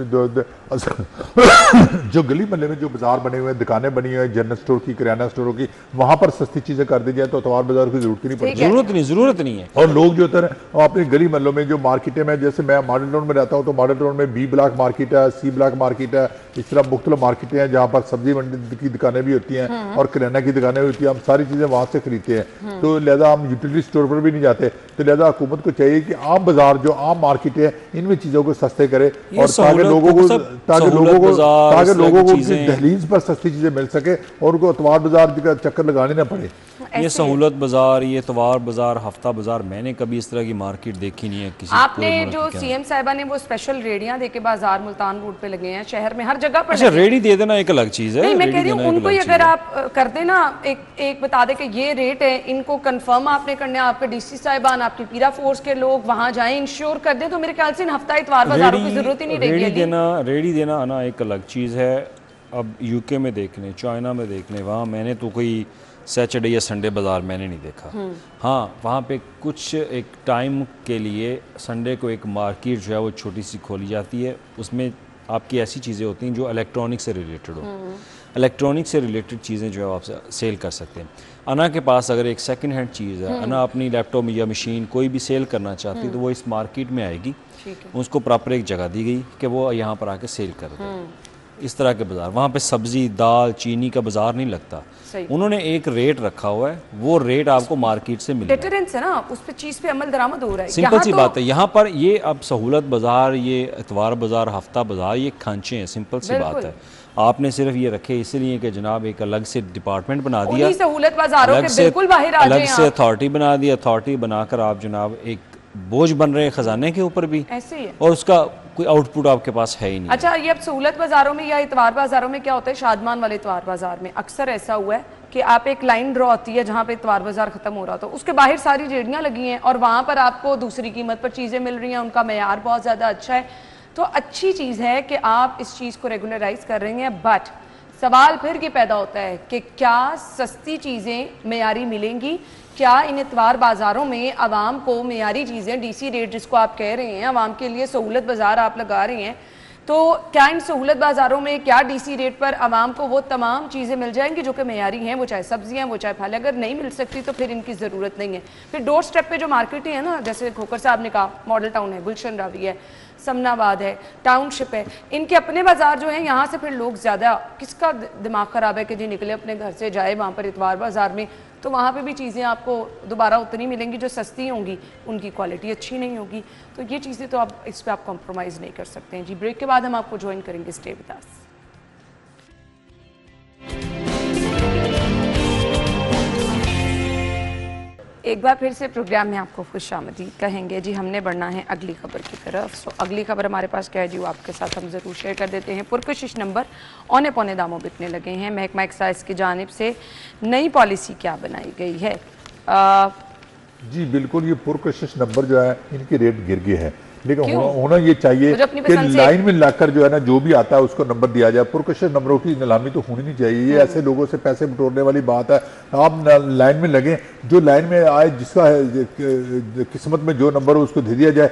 जो गली मोहल्ले में जो बाजार बने हुए हैं, दुकानें बनी हुई हैं जनरल स्टोर की, किराना स्टोरों की, वहाँ पर सस्ती चीज़ें कर दी जाए तो इतवार बाजार की जरूरत ही नहीं पड़ती। ज़रूरत नहीं है। और लोग जो होते हैं अपनी गली मोहल्लों में जो मार्केटें में, जैसे मैं मॉडल टाउन में रहता हूँ तो मॉडल टाउन में बी ब्लॉक मार्केट है, सी ब्लॉक मार्केट है, इस तरह मुख्तलिफ मार्केटें हैं जहाँ पर सब्जी मंडी की दुकानें भी होती हैं और किराना की दुकानें भी होती हैं। हम सारी चीज़ें वहाँ से खरीदते हैं, तो लिहाजा हम यूटिलिटी स्टोर पर भी नहीं जाते। तो लिहाजा हुकूमत को चाहिए कि आम बाजार जो आम मार्केट है इनमें चीज़ों को सस्ते करे और ताकि लोगों को दहलीज पर सस्ती चीज़ें मिल सके और उनको इतवार बाजार का चक्कर लगाने ना पड़े। ये सहूलत बाजार, ये इतवार बाजार, हफ्ता बाजार, मैंने कभी इस तरह की मार्केट देखी नहीं है किसी। आपने जो सीएम साहिबा ने वो स्पेशल रेडियां देके बाजार मुल्तान रोड पे लगे हैं शहर में हर जगह पर। अच्छा, रेडी दे देना एक अलग चीज़ है। नहीं मैं कह रही हूँ उनको ही अगर आप कर देना एक बता दे कि ये रेट है, इनको कंफर्म आपने करना है, आपके डीसी साहिबान, आपके पीरा फोर्स के लोग वहाँ जाएं, इंश्योर कर दें, तो मेरे ख्याल से हफ्ता इतवार बाजारों की जरूरत ही नहीं रहेगी। रेडी देना आना एक अलग चीज़ है। अब यूके में देखने, चाइना में देखने, वहाँ मैंने तो कोई सैटरडे या संडे बाज़ार मैंने नहीं देखा। हाँ, वहाँ पे कुछ एक टाइम के लिए संडे को एक मार्केट जो है वो छोटी सी खोली जाती है, उसमें आपकी ऐसी चीज़ें होती हैं जो इलेक्ट्रॉनिक से रिलेटेड हो। इलेक्ट्रॉनिक से रिलेटेड चीज़ें जो है आप सेल कर सकते हैं। अना के पास अगर एक सेकंड हैंड चीज़ है, अना अपनी लैपटॉप या मशीन कोई भी सेल करना चाहती है तो वो इस मार्केट में आएगी, उसको प्रॉपर एक जगह दी गई कि वो यहाँ पर आके सेल कर दे। इस तरह के बाज़ार, वहाँ पे सब्ज़ी दाल चीनी का बाज़ार नहीं लगता। उन्होंने एक रेट रखा हुआ है, वो रेट आपको मार्केट से मिलेगा। डेटरेंस है ना, उस पे चीज़ पे अमल दरामद हो रहा है। सिंपल सी बात है। यहाँ पर ये अब सहूलत बाज़ार, ये इतवार बाज़ार, हफ्ता बाज़ार, ये खांचे हैं। सिंपल सी बात है। आपने सिर्फ ये रखे इसलिए कि जनाब एक अलग से डिपार्टमेंट बना दिया, सहूलत बाज़ारों के बिल्कुल बाहर आ अलग से अथॉरिटी बना दी। अथॉरिटी बनाकर आप जनाब एक बोझ बन रहे हैं खजाने के ऊपर भी, ऐसे ही है। और उसका कोई आउटपुट आपके पास है ही नहीं। अच्छा, ये अब सहूलत बाज़ारों में या इतवार बाज़ारों में क्या होता है, शादमान वाले इतवार बाज़ार में अक्सर ऐसा हुआ है कि आप एक लाइन ड्रॉ होती है जहाँ पे इतवार बाज़ार खत्म हो रहा था, उसके बाहर सारी रेहड़ियाँ लगी हैं और वहाँ पर आपको दूसरी कीमत पर चीज़ें मिल रही हैं, उनका मेयार बहुत ज़्यादा अच्छा है। तो अच्छी चीज़ है कि आप इस चीज़ को रेगुलराइज कर रहे हैं, बट सवाल फिर ये पैदा होता है कि क्या सस्ती चीज़ें मेयारी मिलेंगी? क्या इन इतवार बाज़ारों में आवाम को मेयारी चीज़ें, डीसी रेट जिसको आप कह रहे हैं, आवाम के लिए सहूलत बाज़ार आप लगा रहे हैं, तो क्या इन सहूलत बाज़ारों में क्या डीसी रेट पर आवाम को वो तमाम चीज़ें मिल जाएंगी जो कि मेयारी हैं, वो चाहे सब्जियां, वो चाहे फल? अगर नहीं मिल सकती तो फिर इनकी ज़रूरत नहीं है। फिर डोर स्टेप पे जो मार्केटें हैं ना, जैसे खोकर साहब ने कहा, मॉडल टाउन है, गुलशन रावी है, समनाबाद है, टाउनशिप है, इनके अपने बाज़ार जो हैं, यहाँ से फिर लोग ज़्यादा, किसका दिमाग ख़राब है कि जी निकले अपने घर से जाए वहाँ पर इतवार बाज़ार में, तो वहाँ पे भी चीज़ें आपको दोबारा उतनी मिलेंगी जो सस्ती होंगी, उनकी क्वालिटी अच्छी नहीं होगी। तो ये चीज़ें तो आप इस पर आप कॉम्प्रोमाइज़ नहीं कर सकते हैं जी। ब्रेक के बाद हम आपको ज्वाइन करेंगे, स्टे विद अस। एक बार फिर से प्रोग्राम में आपको खुशामदीद कहेंगे जी। हमने बढ़ना है अगली खबर की तरफ। सो अगली खबर हमारे पास क्या है जी, वो आपके साथ हम ज़रूर शेयर कर देते हैं। पुरकशिश नंबर औने पौने दामों बिकने लगे हैं। महकमा एक्साइज की जानिब से नई पॉलिसी क्या बनाई गई है? जी बिल्कुल, ये पुरकशिश नंबर जो है इनके रेट गिर गए हैं, लेकिन होना ये चाहिए कि लाइन में लाकर जो है ना जो भी आता है उसको नंबर दिया जाए। पुरकशिश नंबरों की नीलामी तो होनी नहीं चाहिए। ये ऐसे लोगों से पैसे बटोरने वाली बात है। आप लाइन में लगे, जो लाइन में आए जिसका किस्मत में जो नंबर हो उसको दे दिया जाए।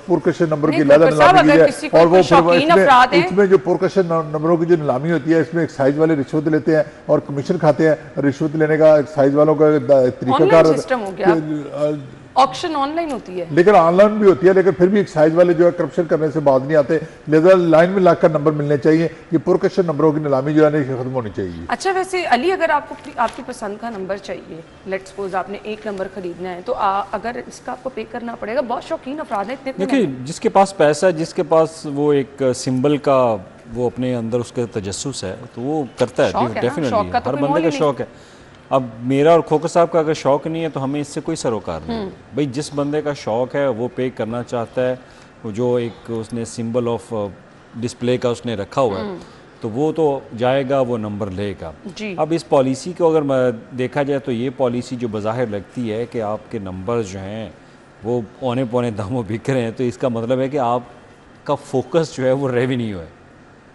पुरकशिश नंबर की नीलामी की जाए। और वो फिर इसमें जो पुरकशिश नंबरों की जो नीलामी होती है इसमें एक्साइज वाले रिश्वत लेते हैं और कमीशन खाते हैं। रिश्वत लेने का एक्साइज वालों का तरीकाकार ऑक्शन ऑनलाइन होती है, लेकिन ऑनलाइन भी होती है, लेकिन फिर भी एक्साइज वाले जो है करप्शन करने से बात नहीं आते। लिहाजा लाइन में लाकर नंबर मिलने चाहिए। ये पुरकशिश नंबरों की नीलामी जो है खत्म होनी चाहिए। अच्छा, वैसे अली अगर आपको आपकी पसंद का नंबर चाहिए, लेट्स सपोज आपने एक नंबर खरीदना है, तो अगर इसका आपको पे करना पड़ेगा। बहुत शौकीन अफराद है। देखिए, जिसके पास पैसा है, जिसके पास वो एक सिंबल का वो अपने अंदर उसके तजस्सुस है, तो वो करता है डेफिनेटली। हर बंदे का शौक है। अब मेरा और खोखर साहब का अगर शौक नहीं है तो हमें इससे कोई सरोकार नहीं। भाई जिस बंदे का शौक है वो पे करना चाहता है, जो एक उसने सिंबल ऑफ डिस्प्ले का उसने रखा हुआ है, तो वो तो जाएगा, वो नंबर लेगा। अब इस पॉलिसी को अगर देखा जाए तो ये पॉलिसी जो बज़ाहिर लगती है कि आपके नंबर जो हैं वो औने पौने दामों बिक रहे हैं, तो इसका मतलब है कि आपका फोकस जो है वो रेवेन्यू है।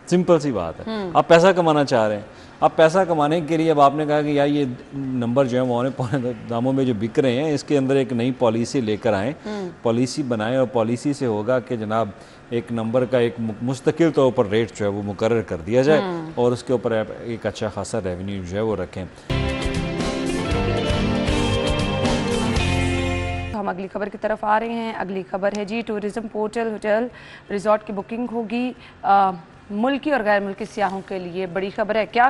सिंपल सी बात है। आप पैसा कमाना चाह रहे हैं, अब पैसा कमाने के लिए अब आपने कहा कि यार ये नंबर जो है वो औने पौने दामों में जो बिक रहे हैं, इसके अंदर एक नई पॉलिसी लेकर आएँ, पॉलिसी बनाएं, और पॉलिसी से होगा कि जनाब एक नंबर का एक मुस्तकिल तौर पर रेट जो है वो मुकर्रर कर दिया जाए और उसके ऊपर एक अच्छा खासा रेवेन्यू जो है वो रखें। हम अगली खबर की तरफ आ रहे हैं। अगली खबर है जी, टूरिज्म पोर्टल होटल रिजॉर्ट की बुकिंग होगी मुल्की और गैर मुल्की सियाहों के लिए। बड़ी खबर है। क्या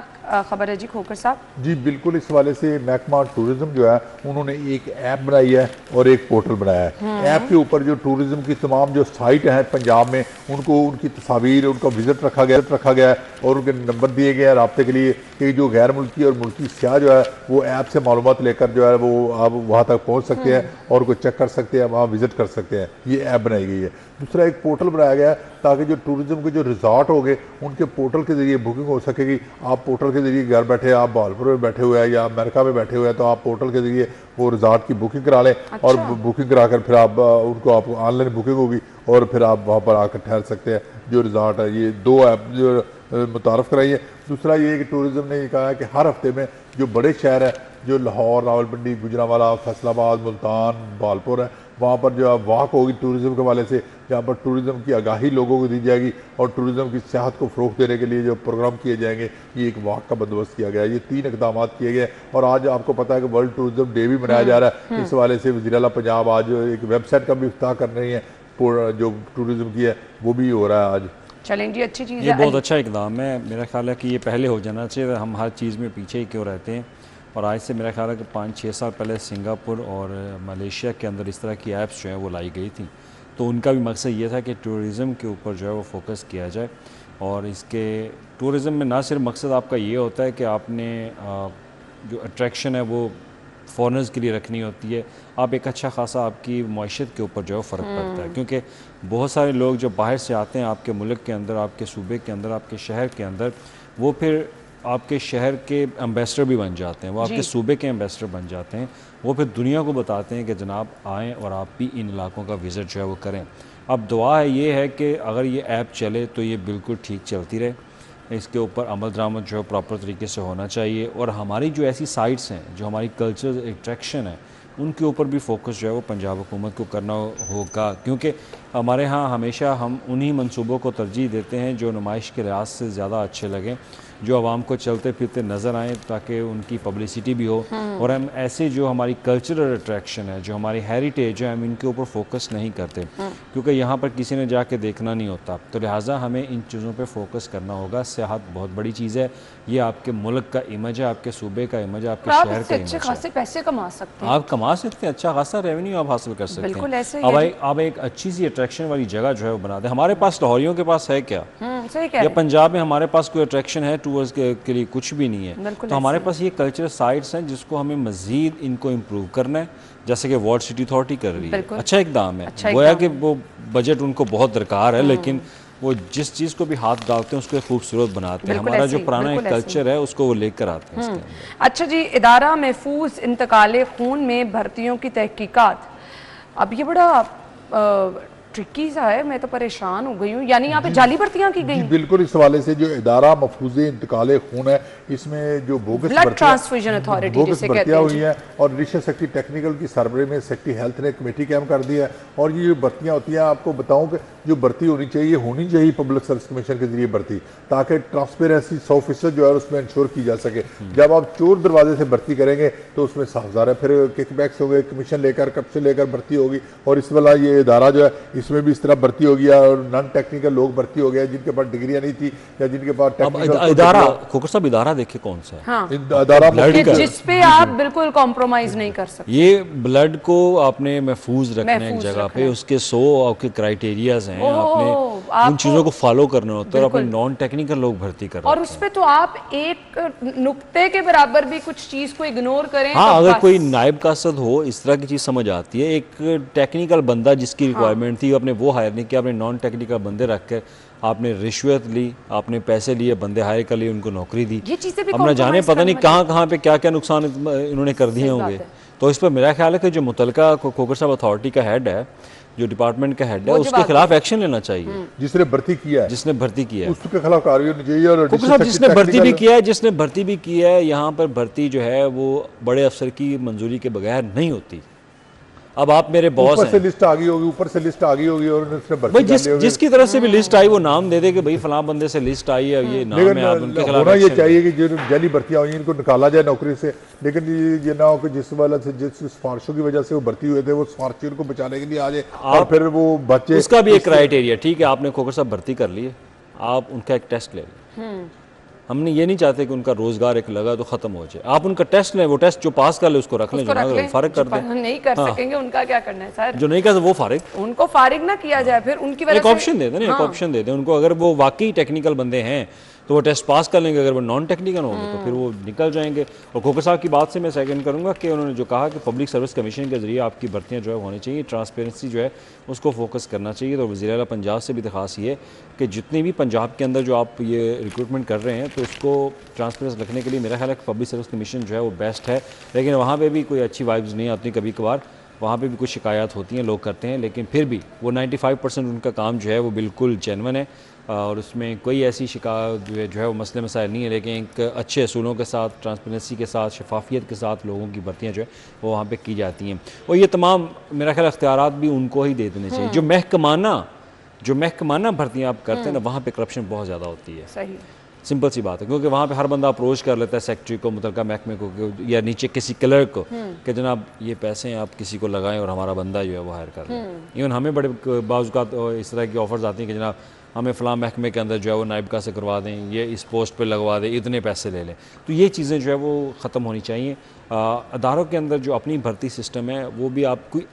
खबर है जी खोकर साहब? जी बिल्कुल, इस हवाले से महकमा टूरिज्म जो है उन्होंने एक ऐप बनाई है और एक पोर्टल बनाया है। ऐप के ऊपर जो टूरिज्म की तमाम जो साइट हैं पंजाब में, उनको उनकी तस्वीर, उनका विजिट रखा गया है और उनके नंबर दिए गए हैं रब्ते के लिए कि जो गैर मुल्की और मुल्की सियाह जो है वो ऐप से मालूमात लेकर जो है वो आप वहाँ तक पहुँच सकते हैं और को चेक कर सकते हैं, वहाँ विजिट कर सकते हैं। ये ऐप बनाई गई है। दूसरा एक पोर्टल बनाया गया है ताकि जो टूरिज्म के जो रिजॉर्ट हो गए उनके पोर्टल के जरिए बुकिंग हो सकेगी। आप पोर्टल के जरिए घर बैठे, आप भालपुर में बैठे हुए हैं या अमेरिका में बैठे हुए हैं, तो आप पोर्टल के जरिए वो रिजॉर्ट की बुकिंग करा लें। अच्छा। और बुकिंग कराकर फिर आप उनको आप ऑनलाइन बुकिंग होगी और फिर आप वहाँ पर आकर ठहर सकते हैं जो रिजॉर्ट है। ये दो ऐप जो मुतारफ़ कराई है। दूसरा ये कि टूरिज्म ने ये कहा है कि हर हफ्ते में जो बड़े शहर है, जो लाहौर, रावलपिंडी, गुजरांवाला, फैसलाबाद, मुल्तान, भालपुर है, वहाँ पर जो वॉक होगी टूरिज्म के वाले से, जहाँ पर टूरिज्म की आगाही लोगों को दी जाएगी और टूरिज्म की सियाहत को फ़रोग़ देने के लिए जो प्रोग्राम किए जाएंगे, ये एक वॉक का बंदोबस्त किया गया है। ये 3 इक़दाम किए गए और आज आपको पता है कि वर्ल्ड टूरिज्म डे भी मनाया जा रहा है। इस हवाले से वज़ीर आला पंजाब आज एक वेबसाइट का भी इफ्ताह कर रही है, जो टूरिज्म की है वो भी हो रहा है आज। चलें जी, अच्छी चीज़ है। ये बहुत अच्छा इक़दाम है। मेरा ख्याल है कि ये पहले हो जाना चाहिए। हम हर चीज़ में पीछे ही क्यों रहते हैं। और आज से मेरा ख्याल है कि 5-6 साल पहले सिंगापुर और मलेशिया के अंदर इस तरह की ऐप्स जो हैं वो लाई गई थी, तो उनका भी मकसद ये था कि टूरिज़म के ऊपर जो है वो फोकस किया जाए। और इसके टूरिज़म में ना सिर्फ मकसद आपका ये होता है कि आपने जो अट्रैक्शन है वो फॉरेनर्स के लिए रखनी होती है, आप एक अच्छा खासा आपकी मईशत के ऊपर जो है फ़र्क पड़ता है। क्योंकि बहुत सारे लोग जो बाहर से आते हैं आपके मुल्क के अंदर, आपके सूबे के अंदर, आपके शहर के अंदर, वो फिर आपके शहर के एम्बेसडर भी बन जाते हैं, वो आपके सूबे के एम्बेसडर बन जाते हैं। वो फिर दुनिया को बताते हैं कि जनाब आएँ और आप भी इन इलाकों का विज़िट जो है वो करें। अब दुआ है ये है कि अगर ये ऐप चले तो ये बिल्कुल ठीक चलती रहे, इसके ऊपर अमल दरामद जो है प्रॉपर तरीके से होना चाहिए। और हमारी जो ऐसी साइट्स हैं जो हमारी कल्चर अट्रैक्शन है, उनके ऊपर भी फोकस जो है वो पंजाब हुकूमत को करना होगा। क्योंकि हमारे यहाँ हमेशा हम उन्हीं मंसूबों को तरजीह देते हैं जो नुमाइश के लिहाज से ज़्यादा अच्छे लगें, जो आवाम को चलते फिरते नज़र आएँ, ताकि उनकी पब्लिसिटी भी हो। और हम ऐसे जो हमारी कल्चरल अट्रैक्शन है, जो हमारी हेरिटेज है, हम इनके ऊपर फोकस नहीं करते क्योंकि यहाँ पर किसी ने जाके देखना नहीं होता। तो लिहाजा हमें इन चीज़ों पे फोकस करना होगा। सियाहत बहुत बड़ी चीज़ है, ये आपके मुल्क का इमेज है, आपके सूबे का इमेज है, आपके शहर का इमेज है। खासे पैसे कमा सकते हैं, आप कमा सकते हैं, अच्छा खासा रेवेन्यू आप हासिल कर सकते हैं। बिल्कुल ऐसे अब एक अच्छी सी अट्रैक्शन वाली जगह जो है वो बना दें। हमारे पास लाहौरियों के पास है क्या, सही कह या रहे हैं। पंजाब में हमारे पास कोई अट्रैक्शन है टूरिस्ट के लिए कुछ भी नहीं है। बिल्कुल तो हमारे ऐसे पास ये कल्चरल साइट्स हैं जिसको हमें मज़ीद इनको इम्प्रूव करना है, जैसे कि वर्ल्ड सिटी अथॉरिटी कर रही है। बिल्कुल। अच्छा इकदाम है, अच्छा गोया इकदाम कि वो बजट उनको बहुत दरकार है, लेकिन वो जिस चीज़ को भी हाथ डालते हैं उसको एक खूबसूरत बनाते हैं। बिल्कुल हमारा ऐसे जो ही, पुराना एक बिल्कुल ऐसे ही। कल्चर है उसको वो लेकर आते हैं इसके अंदर। अच्छा जी, इदारा महफूज इंतकाल खून में भर्तियों की तहकीकात, अब ये बड़ा ट्रिकी सा है, मैं तो परेशान हो गई हूँ। यानी यहाँ पे जाली भर्तियाँ की जी गई, बिल्कुल, इस हवाले से जो इदारा महफूज इंतकाल खून है, इसमें जो बोगस ब्लड ट्रांसफ्यूजन अथॉरिटी जिसे कहते भर्तियाँ हैं हुई जी। हैं, और एडिशनल सेक्रेटरी टेक्निकल की सरबराही में सेक्रेटरी हेल्थ ने कमेटी कायम कर दी है। और ये जो भर्तियाँ होती हैं, आपको बताऊँ कि जो भर्ती होनी चाहिए पब्लिक सर्विस कमीशन के जरिए भर्ती, ताकि ट्रांसपेरेंसी 100% जो है उसमें इंश्योर की जा सके। जब आप चोर दरवाजे से भर्ती करेंगे तो उसमें साफजार है, फिर किकबैक्स होंगे, कमीशन लेकर करप्शन लेकर भर्ती होगी। और इस वाला ये इदारा जो है इसमें भी इस तरह भर्ती हो गया, और नॉन टेक्निकल लोग भर्ती हो गए जिनके पास डिग्रियां नहीं थी या जिनके पास अब टेक्निकल इदारा खोखर साहब, इदारा देखे कौन सा है? हाँ, इदारा ब्लड कि का। जिस पे आप बिल्कुल कॉम्प्रोमाइज नहीं कर सकते। ये ब्लड को आपने महफूज रखना है एक महफूज जगह रखना पे, है। उसके 100 आपके क्राइटेरियाज हैं, आपने उन आपको- चीज़ों को फॉलो करना होता है, और अपने बिल्कुल। नॉन टेक्निकल लोग भर्ती कर और रहे उस पे तो आप एक नुक्ते के बराबर भी कुछ चीज को इग्नोर करें हाँ, तो अगर बस। कोई नायब कासद हो, इस तरह की चीज़ समझ आती है। एक टेक्निकल बंदा जिसकी रिक्वायरमेंट थी, आपने वो हायर नहीं किया, आपने नॉन टेक्निकल बंदे रख कर आपने रिश्वत ली, आपने पैसे लिए, बंदे हायर कर लिए, उनको नौकरी दी। ये चीजें भी अब न जाने compromise पता नहीं करना कहाँ कहाँ पे क्या क्या नुकसान इन्होंने कर दिए सही बात होंगे। है। तो इस पर मेरा ख्याल है कि जो मुतलका खोखर साहब अथॉरिटी का हेड है, जो डिपार्टमेंट का हेड है, वो उसके जवाब खिलाफ एक्शन लेना चाहिए, जिसने भर्ती किया है जिसने भर्ती किया है। उसके खिलाफ कार्रवाई होनी चाहिए। और खोखर साहब जिसने भर्ती भी किया है, जिसने भर्ती भी की है, यहाँ पर भर्ती जो है वो बड़े अफसर की मंजूरी के बगैर नहीं होती। अब आप मेरे बॉस ऊपर से हैं लिस्ट आ गई होगी, ऊपर से लिस्ट आ गई होगी, और उसने भर्ती भाई, कर ली होगी। जिसकी तरफ से भी लिस्ट आई वो नाम दे दे कि भाई फलां बंदे से लिस्ट आई है, ये नाम है, आप उनके लेकिन खिलाफ होना ये action चाहिए कि जो जाली भर्तियां हुई इनको निकाला जाए नौकरी से। लेकिन ये ना हो कि जिस वाला से जिस सिफारिशों की वजह से वो भर्ती हुए थे, वो सिफारिशी उनको बचाने के लिए आ जाए और फिर वो बच्चे। उसका भी एक क्राइटेरिया, ठीक है, आपने खोखर साहब भर्ती कर लिए, आप उनका एक टेस्ट ले लें। हमने ये नहीं चाहते कि उनका रोजगार एक लगा तो खत्म हो जाए। आप उनका टेस्ट लें, वो टेस्ट जो पास कर ले उसको रख लें, उसको जो रख ना लें, फारिग कर जो दें। नहीं कर सकेंगे उनका क्या करना है सर? जो नहीं कर वो फारिग, उनको फारिग ना किया जाए, फिर उनकी वजह एक से ऑप्शन दे दें ना, एक ऑप्शन दे दें उनको। अगर वो वाकई टेक्निकल बंदे हैं तो वो टेस्ट पास कर लेंगे, अगर वो नॉन टेक्निकल होंगे तो फिर वो निकल जाएंगे। और खोखर साहब की बात से मैं सेकंड करूंगा कि उन्होंने जो कहा कि पब्लिक सर्विस कमीशन के जरिए आपकी भर्तियां जो है होनी चाहिए, ट्रांसपेरेंसी जो है उसको फोकस करना चाहिए। तो वज़ीर आला पंजाब से भी दरख्वास्त ये है कि जितनी भी पंजाब के अंदर जो आप ये रिक्रूटमेंट कर रहे हैं, तो इसको ट्रांसपेरेंस रखने के लिए मेरा ख्याल है कि पब्लिक सर्विस कमीशन जो है वो बेस्ट है। लेकिन वहाँ पर भी कोई अच्छी वाइब्स नहीं आती, कभी कभार वहाँ पे भी कुछ शिकायत होती हैं, लोग करते हैं, लेकिन फिर भी वो 95% उनका काम जो है वो बिल्कुल जेन्युइन है, और उसमें कोई ऐसी शिकायत जो है वो मसले मसाइल नहीं है। लेकिन एक अच्छे असूलों के साथ, ट्रांसपेरेंसी के साथ, शफाफियत के साथ लोगों की भर्तियाँ जो है वो वहाँ पे की जाती हैं। और ये तमाम मेरा ख्याल इख्तियारात भी उनको ही दे देने चाहिए। जो महकमाना भर्तियाँ आप करते हैं ना, वहाँ पर करप्शन बहुत ज़्यादा होती है। सही। सिंपल सी बात है, क्योंकि वहाँ पे हर बंदा अप्रोच कर लेता है सेक्रेटरी को, मुतलका महकमे को, या नीचे किसी क्लर्क को कि जनाब ये पैसे हैं, आप किसी को लगाएं और हमारा बंदा जो है वो हायर कर लें। इवन हमें बड़े बाज़ात इस तरह की ऑफर्स आती हैं कि जनाब हमें फ़लाँ महकमे के अंदर जो है वो नायब का से करवा दें, ये इस पोस्ट पर लगवा दें, इतने पैसे ले लें। तो ये चीज़ें जो है वो ख़त्म होनी चाहिए। अदारों के अंदर जो अपनी भर्ती सिस्टम है वो भी आप कोई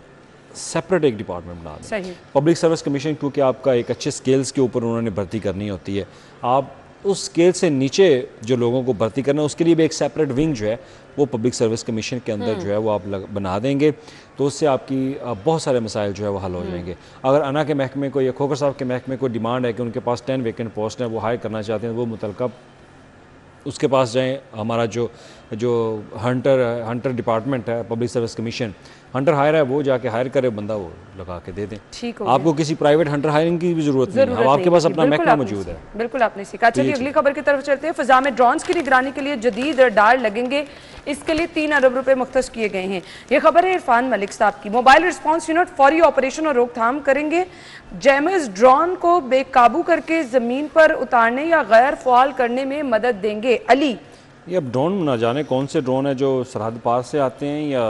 सेपरेट एक डिपार्टमेंट बना दें। सही। पब्लिक सर्विस कमीशन क्योंकि आपका एक अच्छे स्केल्स के ऊपर उन्होंने भर्ती करनी होती है, आप उस स्केल से नीचे जो लोगों को भर्ती करना है उसके लिए भी एक सेपरेट विंग जो है वो पब्लिक सर्विस कमीशन के अंदर जो है वो आप बना देंगे, तो उससे आपकी बहुत सारे मसाइल जो है वो हल हो जाएंगे। अगर अना के महकमे को या खोखर साहब के महकमे को डिमांड है कि उनके पास 10 वैकेंट पोस्ट हैं, वो हायर करना चाहते हैं, वो मुतलका उसके पास जाएं। हमारा जो हंटर डिपार्टमेंट है, पब्लिक सर्विस कमीशन, हंटर हायर है, वो जाके हायर करे, बंदा वो लगा के दे दें। ठीक हो आपको किसी प्राइवेट हंटर हायरिंग की भी जरूरत नहीं है, अब आपके पास अपना महकमा मौजूद है। बिल्कुल आपने सीखा। चलिए अगली खबर की तरफ चलते हैं। फिजा में ड्रोन्स की निगरानी के लिए जदीद रडार लगेंगे, इसके लिए 3 अरब रुपए मुख्तस किए गए हैं। ये खबर है इरफान मलिक साहब की। मोबाइल रिस्पांस यूनिट फौरी ऑपरेशन और रोकथाम करेंगे। जैमर्स ड्रोन को बेकाबू करके जमीन पर उतारने या गैर फ़ाल करने में मदद देंगे। अली, ये अब ड्रोन ना जाने कौन से ड्रोन है जो सरहद पार से आते हैं या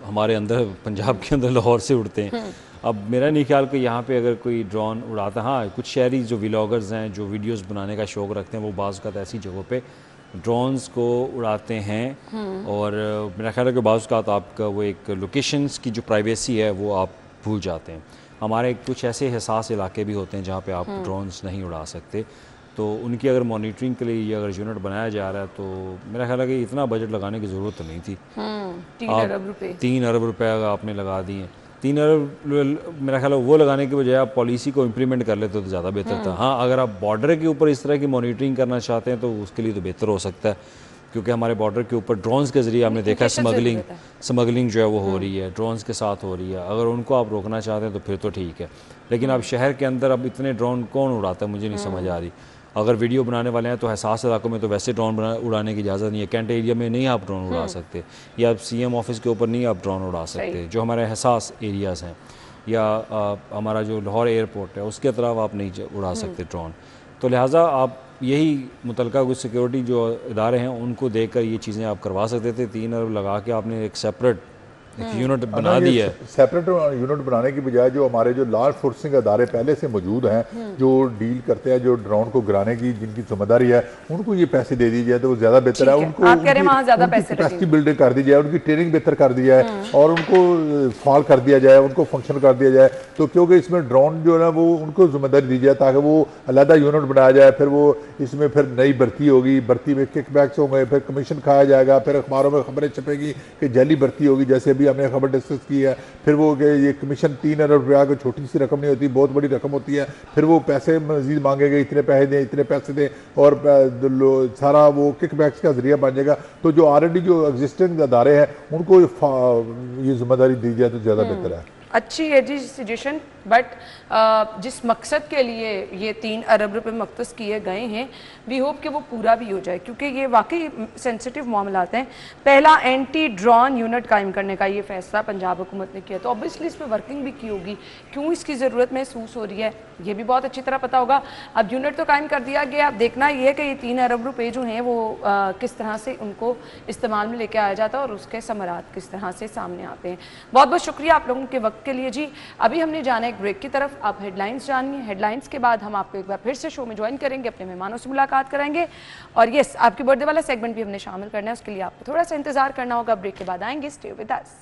हमारे अंदर पंजाब के अंदर लाहौर से उड़ते हैं। अब मेरा नहीं ख्याल कि यहाँ पे अगर कोई ड्रोन उड़ाता, हाँ कुछ शहरी जो व्लॉगर्स हैं जो वीडियोस बनाने का शौक़ रखते हैं, वो बाज़ का ऐसी जगहों पे ड्रोन्स को उड़ाते हैं। और मेरा ख्याल है कि बाज़ का आपका वो एक लोकेशंस की जो प्राइवेसी है वो आप भूल जाते हैं। हमारे कुछ ऐसे हसास इलाके भी होते हैं जहाँ पे आप ड्रोन्स नहीं उड़ा सकते। तो उनकी अगर मॉनिटरिंग के लिए ये अगर यूनिट बनाया जा रहा है तो मेरा ख्याल है कि इतना बजट लगाने की ज़रूरत तो नहीं थी। 3 अरब रुपए 3 अरब रुपए अगर आपने लगा दिए, 3 अरब मेरा ख्याल है वो लगाने के बजाय आप पॉलिसी को इम्प्लीमेंट कर लेते तो ज़्यादा बेहतर था। हाँ, अगर आप बॉर्डर के ऊपर इस तरह की मॉनिटरिंग करना चाहते हैं तो उसके लिए तो बेहतर हो सकता है, क्योंकि हमारे बॉर्डर के ऊपर ड्रोन्स के ज़रिए हमने देखा है स्मगलिंग जो है वो हो रही है, ड्रोन्स के साथ हो रही है। अगर उनको आप रोकना चाहते हैं तो फिर तो ठीक है, लेकिन अब शहर के अंदर अब इतने ड्रोन कौन उड़ाता है, मुझे नहीं समझ आ रही। अगर वीडियो बनाने वाले हैं तो हसास इलाकों में तो वैसे ड्रोन उड़ाने की इजाज़त नहीं है। कैंट एरिया में नहीं आप ड्रोन उड़ा सकते, या CM ऑफिस के ऊपर नहीं आप ड्रोन उड़ा सकते, जो हमारे हसास एरियाज़ हैं, या हमारा जो लाहौर एयरपोर्ट है उसके तरफ आप नहीं उड़ा सकते ड्रोन। तो लिहाजा आप यही मुतलका कुछ सिक्योरिटी जो इदारे हैं उनको देकर ये चीज़ें आप करवा सकते थे। 3 अरब लगा के आपने एक सेपरेट यूनिट बना दी है। सेपरेट यूनिट बनाने की बजाय जो हमारे जो लॉ एनफोर्सिंग अदारे पहले से मौजूद हैं, जो डील करते हैं, जो ड्रोन को गिराने की जिनकी जिम्मेदारी है, उनको ये पैसे दे दी जाए तो वो ज़्यादा बेहतर है। उनको आप कह रहे हैं वहाँ ज़्यादा पैसे कैपेसिटी बिल्डिंग कर दी जाए, उनकी ट्रेनिंग बेहतर कर दी जाए और उनको फॉल कर दिया जाए, उनको फंक्शन कर दिया जाए। तो क्योंकि इसमें ड्रोन जो है ना वो उनको जिम्मेदारी दी जाए ताकि वो अलहदा यूनिट बनाया जाए, फिर वो इसमें फिर नई भर्ती होगी, भर्ती में किकबैक्स होंगे, फिर कमीशन खाया जाएगा, फिर अखबारों में खबरें छपेगी कि जाली भर्ती होगी, जैसे अभी हमने खबर डिस्कस की है। फिर वो ये कमीशन 3 अरब रुपया कोई छोटी सी रकम नहीं होती, बहुत बड़ी रकम होती है। फिर वो पैसे मजीद मांगेंगे, इतने पैसे दें, इतने पैसे दें, और सारा वो किकबैक्स का जरिया बन जाएगा। तो जो ऑलरेडी जो एग्जिस्टिंग अदारे हैं उनको ये जिम्मेदारी दी जाए तो ज़्यादा बेहतर है। अच्छी है जी सजेशन, बट जिस मकसद के लिए ये 3 अरब रुपए मख्तस किए गए हैं, वी होप कि वो पूरा भी हो जाए, क्योंकि ये वाकई सेंसिटिव मामलात हैं। पहला एंटी ड्रोन यूनिट कायम करने का ये फैसला पंजाब हुकूमत ने किया, तो ऑब्वियसली इस पर वर्किंग भी की होगी। क्यों इसकी ज़रूरत महसूस हो रही है ये भी बहुत अच्छी तरह पता होगा। अब यूनिट तो कायम कर दिया गया, अब देखना ये है कि ये 3 अरब रुपये जो हैं वो किस तरह से उनको इस्तेमाल में लेके आया जाता है और उसके समरात किस तरह से सामने आते हैं। बहुत बहुत शुक्रिया आप लोगों के वक्त के लिए जी। अभी हमने जाना है एक ब्रेक की तरफ, आप हेडलाइंस जानिए। हेडलाइंस के बाद हम आपको एक बार फिर से शो में ज्वाइन करेंगे, अपने मेहमानों से मुलाकात कराएंगे, और यस, आपके बर्थडे वाला सेगमेंट भी हमने शामिल करना है, उसके लिए आपको थोड़ा सा इंतजार करना होगा। ब्रेक के बाद आएंगे, स्टे विद अस।